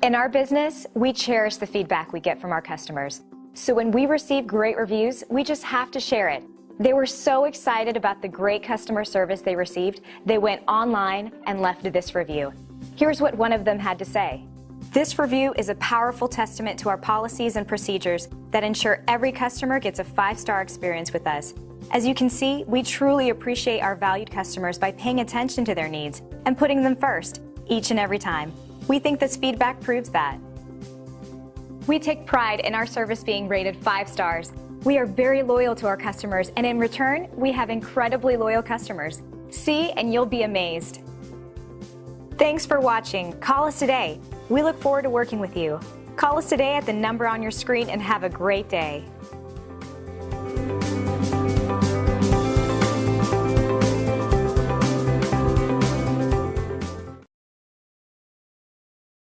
In our business, we cherish the feedback we get from our customers. So when we receive great reviews, we just have to share it. They were so excited about the great customer service they received, they went online and left this review. Here's what one of them had to say. This review is a powerful testament to our policies and procedures that ensure every customer gets a 5-star experience with us. As you can see, we truly appreciate our valued customers by paying attention to their needs and putting them first, each and every time. We think this feedback proves that. We take pride in our service being rated 5 stars. We are very loyal to our customers, and in return, we have incredibly loyal customers. See, and you'll be amazed. Thanks for watching. Call us today. We look forward to working with you. Call us today at the number on your screen and have a great day.